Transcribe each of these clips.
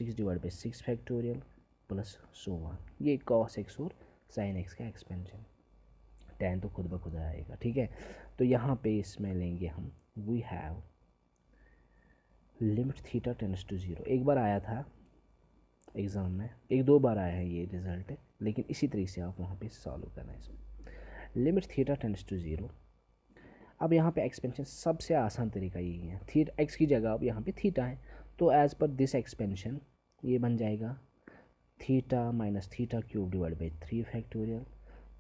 6 divide by 6 factorial plus so one. ये cos x और sine x का expansion, tan तो खुद ब खुद आएगा, ठीक है। तो यहाँ पे इसमें लेंगे हम, we have limit theta tends to zero. एक बार आया था एग्ज़ाम में, एक दो बार आया है ये रिजल्ट, लेकिन इसी तरीके से आप वहाँ पे सॉल्व करना है इसमें। Limit theta tends to zero. अब यहाँ पे एक्सपेंशन सबसे आसान तरीका यही है, थीटा एक्स की जगह अब यहाँ पे थीटा है, तो एज पर दिस एक्सपेंशन ये बन जाएगा theta minus theta cube divide by 3 factorial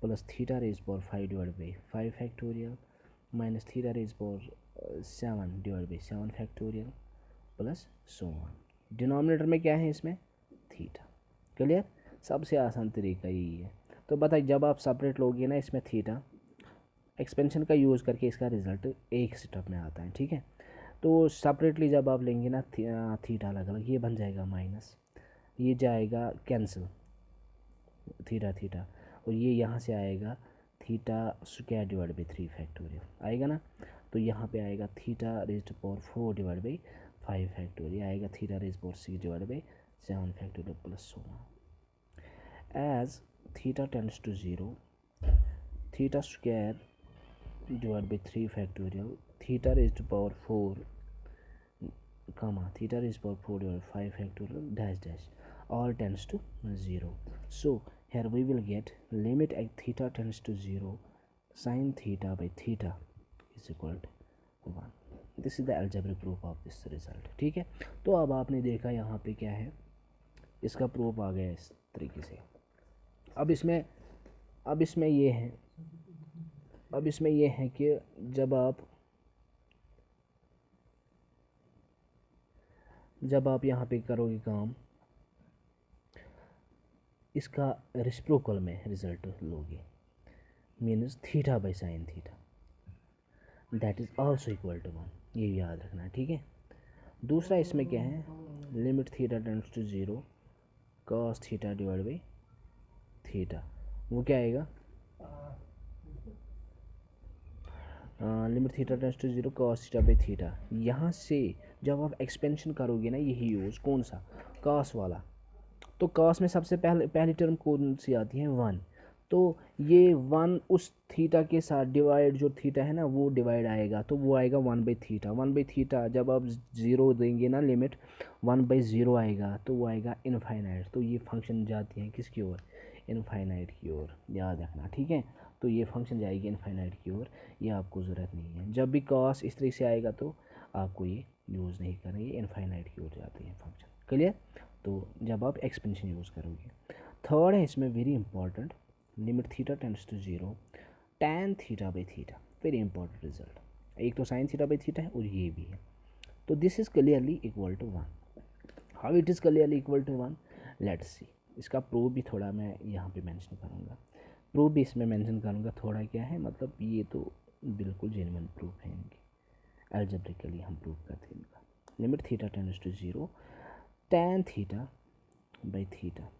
plus theta raise power 5 divide by 5 factorial minus theta raise power 7 divide by 7 factorial plus so on. Denominator में क्या है इसमें, थीटा। क्लियर, सबसे आसान तरीका यही है। तो बताइए जब आप सेपरेट लोगे ना इसमें थीटा, एक्सपेंशन का यूज़ करके इसका रिजल्ट एक स्टेप में आता है, ठीक है। तो सेपरेटली जब आप लेंगे ना थीटा अलग अलग, ये बन जाएगा माइनस, ये जाएगा कैंसिल थीटा थीटा, और ये यहाँ से आएगा theta square divide by 3 factorial आएगा ना। तो यहाँ पे आएगा theta raise power 4 divide by 5 factorial, आएगा theta raise power 6 divide by 7 factorial plus so on. As theta tends to zero, theta square divide by 3 factorial, theta raise to power 4 comma theta raised to power 4 divided by 5 factorial dash dash all tends to 0. So here we will get limit at theta tends to 0 sin theta by theta is equal to 1. This is the algebraic proof of this result, ठीक है। तो अब आपने देखा यहाँ पे क्या है, इसका प्रूफ आ गया इस तरीके से। अब इसमें ये है कि जब आप यहाँ पे करोगे काम, इसका रेसिप्रोकल में रिजल्ट लोगे, means theta by sine theta that is also equal to 1, ये याद रखना है, ठीक है। दूसरा इसमें क्या है, limit theta tends to zero cos theta divide by theta, वो क्या आएगा, limit theta tends to zero cos theta by theta. यहाँ से जब आप एक्सपेंशन करोगे ना, यही यूज़ कौन सा, कॉस वाला, तो कॉस में सबसे पहली टर्म कौन सी आती है, 1। तो ये 1 उस थीटा के साथ डिवाइड, जो थीटा है ना वो डिवाइड आएगा, तो वो आएगा 1 बाई थीटा। 1 बाई थीटा जब आप ज़ीरो देंगे ना, लिमिट 1 बाई ज़ीरो आएगा, तो वो आएगा इनफाइनाइट। तो ये फंक्शन जाती है किसकी ओर, इनफाइनाइट की ओर, याद रखना, ठीक है। तो ये फंक्शन जाएगी इनफाइनाइट की ओर, ये आपको ज़रूरत नहीं है। जब भी कॉस इस तरीके से आएगा तो आपको ये यूज़ नहीं करना, ये इनफाइनाइट की ओर जाती है फंक्शन। क्लियर, तो जब आप एक्सपेंशन यूज़ करोगे। थर्ड है इसमें very important, limit theta tends to zero tan theta by theta, very important result. एक तो साइन थीटा बाई थीटा है और ये भी है, तो this is clearly equal to 1। How it is clearly equal to 1, let's see. इसका proof भी थोड़ा मैं यहाँ पे मेंशन करूँगा, प्रूफ भी इसमें मेंशन करूँगा। थोड़ा क्या है मतलब, ये तो बिल्कुल जेन्युइन प्रूफ है इनकी, एल्जेब्रिकली हम प्रूफ करते हैं इनका। Limit theta tends to zero tan theta by theta,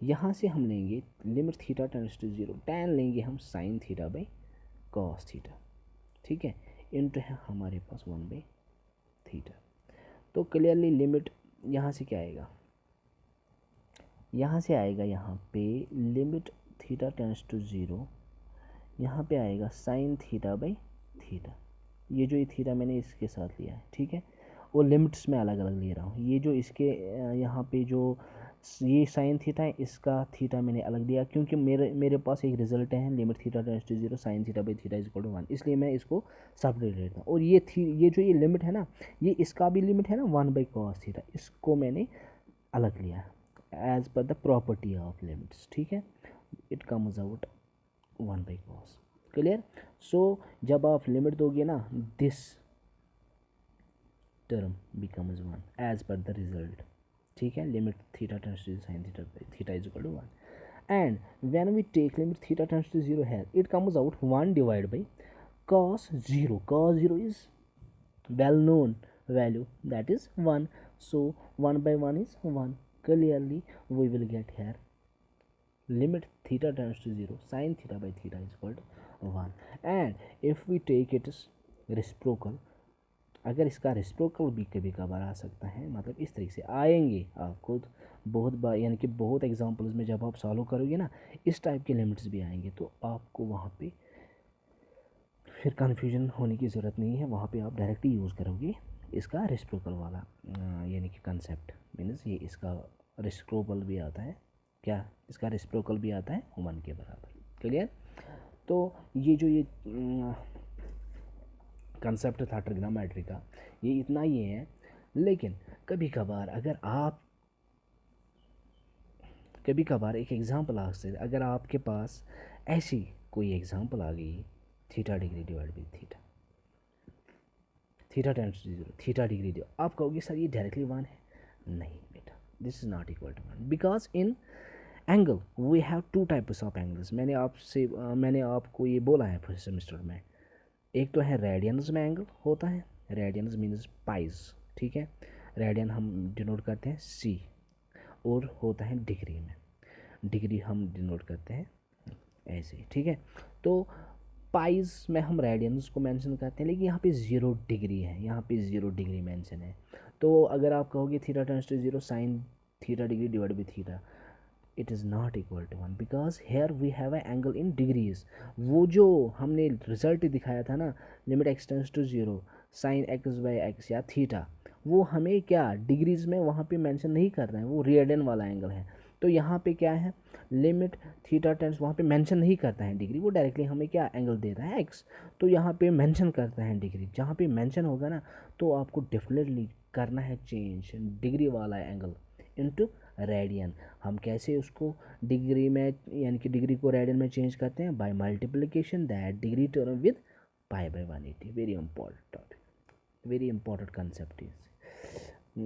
यहाँ से हम लेंगे limit theta tends to zero, tan लेंगे हम sine theta by cos theta, ठीक है, इनटू है हमारे पास 1 बाई थीटा। तो क्लियरली लिमिट यहाँ से क्या आएगा, यहाँ से आएगा यहाँ पे limit theta tends to zero, यहाँ पे आएगा साइन थीटा बाई थीटा। ये जो ये थीटा मैंने इसके साथ लिया है, ठीक है, और लिमिट्स में अलग अलग ले रहा हूँ। ये जो इसके यहाँ पे जो ये साइन थीटा है, इसका थीटा मैंने अलग दिया, क्योंकि मेरे पास एक रिजल्ट है limit theta tends to zero sine theta by theta is equal to 1, इसलिए मैं इसको सेपरेट लेता हूँ। और ये जो ये लिमिट है ना, ये इसका भी लिमिट है ना 1 बाई कॉस थीटा, इसको मैंने अलग लिया as per the property of limits, ठीक है। It comes out 1 by cos. Clear, so जब आप लिमिट दोगे ना, this term becomes 1 as per the result, ठीक है। Limit theta tends to sine theta by theta is equal to 1, and when we take limit theta tends to 0 here, it comes out 1 divided by cos 0. Cos 0 is well known value, that is 1, so 1 by 1 is 1. Clearly we will get here limit theta tends to 0 sin theta by theta is equal to 1, and if we take its reciprocal, अगर इसका reciprocal भी कभी कभार आ सकता है, मतलब इस तरीके से आएंगे, आप खुद बहुत बार यानी कि बहुत एग्जांपल्स में जब आप सॉल्व करोगे ना, इस टाइप के लिमिट्स भी आएंगे, तो आपको वहाँ पे फिर कन्फ्यूजन होने की ज़रूरत नहीं है, वहाँ पे आप डायरेक्टली यूज़ करोगे इसका रेसिप्रोकल वाला यानी कि कंसेप्ट। मीन्स ये इसका रेसिप्रोकल भी आता है, क्या इसका रेसिप्रोकल भी आता है 1 के बराबर। क्लियर? तो ये जो ये कंसेप्ट था ट्रिग्नोमेट्री का, ये इतना ही है। लेकिन कभी कभार अगर आप कभी कभार एक एग्जांपल आ सकते, अगर आपके पास ऐसी कोई एग्जांपल आ गई, theta degree divide by theta, theta tends to zero, theta degree दो, आप कहोगे सर ये डायरेक्टली 1 है। नहीं बेटा, this is not equal to 1, because in angle we have 2 types of angles. मैंने आपको ये बोला है फर्स्ट सेमेस्टर में। एक तो है रेडियंस में एंगल होता है, रेडियंस मीन्स पाइज, ठीक है, रेडियन हम डिनोट करते हैं सी, और होता है डिग्री में, डिग्री हम डिनोट करते हैं ऐसे, ठीक है। तो पाइज में हम रेडियंस को मेंशन करते हैं, लेकिन यहाँ पे 0 डिग्री है, यहाँ पे 0 डिग्री मेंशन है। तो अगर आप कहोगे theta tends to 0 sine theta degree divide by theta, it is not equal to 1, because here we have a angle in degrees. वो जो हमने रिजल्ट दिखाया था ना, limit x tends to 0 sine x by x या theta, वो हमें क्या डिग्रीज में वहाँ पे मेंशन नहीं कर रहे हैं, वो रेडियन वाला एंगल है। तो यहाँ पे क्या है, लिमिट थीटा टेंस वहाँ पे मेंशन नहीं करता है डिग्री, वो डायरेक्टली हमें क्या एंगल देता है एक्स। तो यहाँ पे मेंशन करता है डिग्री, जहाँ पे मेंशन होगा ना, तो आपको डेफिनेटली करना है चेंज डिग्री वाला एंगल इनटू रेडियन। हम कैसे उसको डिग्री में यानी कि डिग्री को रेडियन में चेंज करते हैं, by multiplication that degree term with pi by 180। Very important topic, very important concept is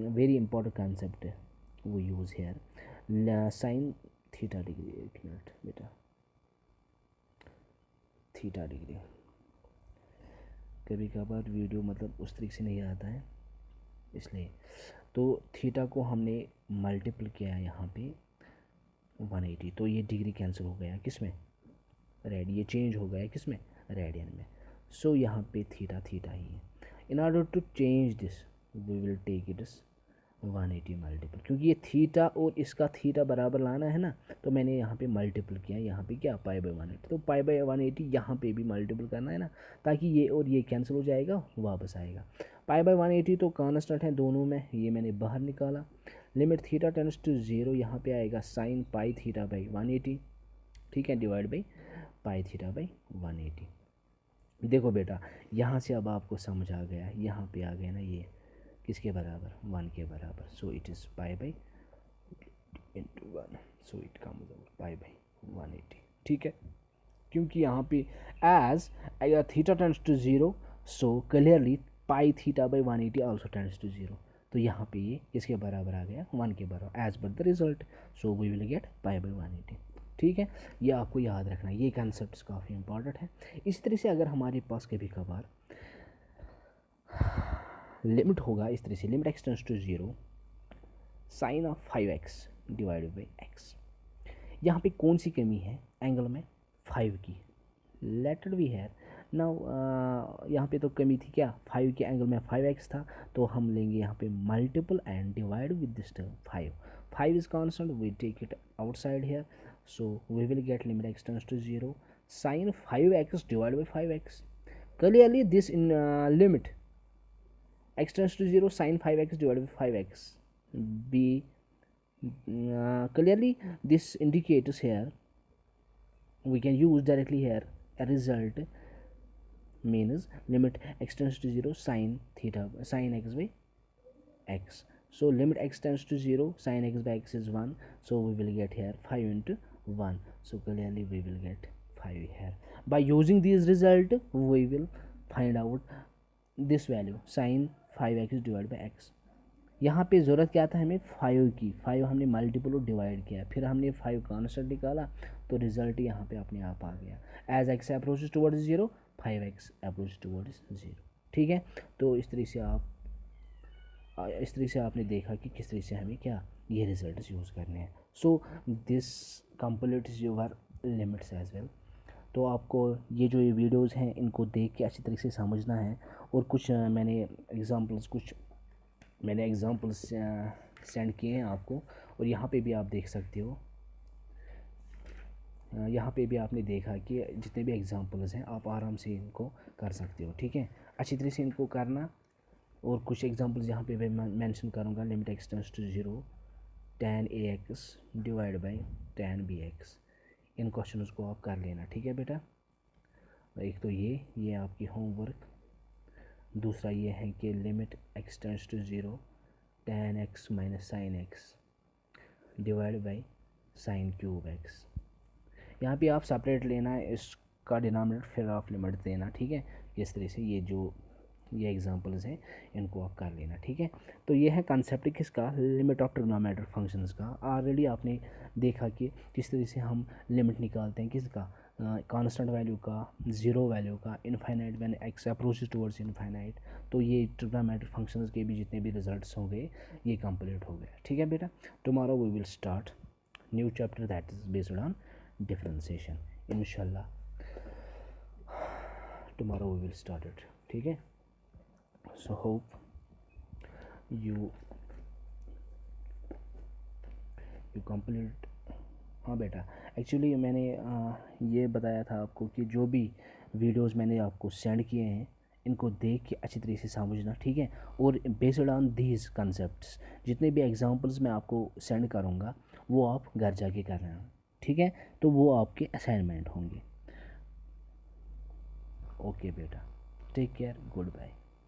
very important concept वो use here sine theta degree. एक मिनट बेटा, थीटा डिग्री कभी कभार वीडियो मतलब उस तरीके से नहीं आता है, इसलिए। तो थीटा को हमने मल्टीपल किया है यहाँ पे 180, तो ये डिग्री कैंसिल हो गया किस में, रेड, ये चेंज हो गया किस में, रेडियन में। सो यहाँ पे थीटा थीटा ही है। In order to change this we will take it is 180 multiple, क्योंकि ये थीटा और इसका थीटा बराबर लाना है ना, तो मैंने यहाँ पे मल्टीपल किया, यहाँ पे क्या पाई बाय 180, तो पाई बाय 180 यहाँ पे भी मल्टीपल करना है ना, ताकि ये और ये कैंसिल हो जाएगा, वापस आएगा। पाई बाय 180 तो कांस्टेंट है दोनों में, ये मैंने बाहर निकाला। लिमिट थीटा टेंड्स टू 0, यहाँ पे आएगा साइन पाई थीटा बाई 180, ठीक है, divide by pi theta by 180। देखो बेटा, यहाँ से अब आपको समझ आ गया, यहाँ पे आ गया ना ये किसके बराबर, 1 के बराबर। So it is pi by into 1, so it comes out pi by 180, ठीक है। क्योंकि यहाँ पे as theta tends to 0, so clearly pi theta by 180 also tends to 0, तो यहाँ पे ये किसके बराबर आ गया, 1 के बराबर, as per the result. So we will get pi by 180, ठीक है। ये आपको याद रखना, ये कॉन्सेप्ट काफ़ी इंपॉर्टेंट है। इस तरह से अगर हमारे पास कभी कभार लिमिट होगा इस तरह से, limit x tends to 0 sine of 5x divided by x, यहाँ पे कौन सी कमी है एंगल में, 5 की, let it be here now. यहाँ पे तो कमी थी क्या, 5 के एंगल में 5x था, तो हम लेंगे यहाँ पे multiple and divide with this term 5, 5 is constant, we take it outside here, so we will get limit x tends to 0 sine 5x divide by 5x। Clearly this in limit x tends to 0 sin 5x divided by 5x be clearly this indicates here, we can use directly here a result means limit x tends to 0 sin theta sin x by x. So limit x tends to 0 sin x by x is 1, so we will get here 5 into 1, so clearly we will get 5 here. By using this result we will find out this value sin 5x divide by x. यहाँ पे ज़रूरत क्या था हमें, 5 की, 5 हमने multiple और divide किया, फिर हमने 5 कांस्टेंट निकाला, तो रिजल्ट यहाँ पे अपने आप आ गया। As x approaches towards 0 5x approach towards 0, ठीक है। तो इस तरह से आपने देखा कि किस तरह से हमें क्या ये रिजल्ट यूज़ करने हैं। So this completes your limits as well. तो आपको ये जो ये वीडियोज़ हैं इनको देख के अच्छी तरीके से समझना है। और कुछ मैंने एग्ज़ाम्पल्स सेंड किए हैं आपको, और यहाँ पे भी आप देख सकते हो। यहाँ पे भी आपने देखा कि जितने भी एग्ज़ाम्पल्स हैं आप आराम से इनको कर सकते हो, ठीक है। अच्छी तरह से इनको करना। और कुछ एग्ज़ाम्पल्स यहाँ पे मैं मेंशन करूँगा। Limit x tends to 0 tan ax divide by tan bx। इन क्वेश्चंस को आप कर लेना, ठीक है बेटा। एक तो ये आपकी होमवर्क। दूसरा ये है कि limit x tends to 0 tan x minus sine x divide by sine cube x। यहाँ पे आप सेपरेट लेना है इसका डिनोमिनेटर, फिर आप लिमिट देना, ठीक है। इस तरह से ये एग्जांपल्स हैं, इनको आप कर लेना, ठीक है। तो ये है कंसेप्ट किसका, लिमिट ऑफ ट्रिग्नोमेट्रिक फंक्शंस का। ऑलरेडी आपने देखा कि किस तरह से हम लिमिट निकालते हैं, किसका, कांस्टेंट वैल्यू का, ज़ीरो वैल्यू का, infinite when x approaches towards infinite. तो ये ट्रिग्नोमेट्रिक फंक्शंस के भी जितने भी रिजल्ट्स हो गए ये कंप्लीट हो गए, ठीक है बेटा। Tomorrow we will start new chapter that is based on differentiation. इंशाल्लाह tomorrow we will start it, ठीक है। so hope you complete। हाँ बेटा, एक्चुअली मैंने ये बताया था आपको कि जो भी वीडियोस मैंने आपको सेंड किए हैं इनको देख के अच्छी तरीके से समझना, ठीक है। और बेस्ड ऑन दीज कंसेप्ट्स जितने भी एग्जांपल्स मैं आपको सेंड करूँगा वो आप घर जाके करना, ठीक है। तो वो आपके असाइनमेंट होंगे। ओके बेटा, टेक केयर, गुड बाय।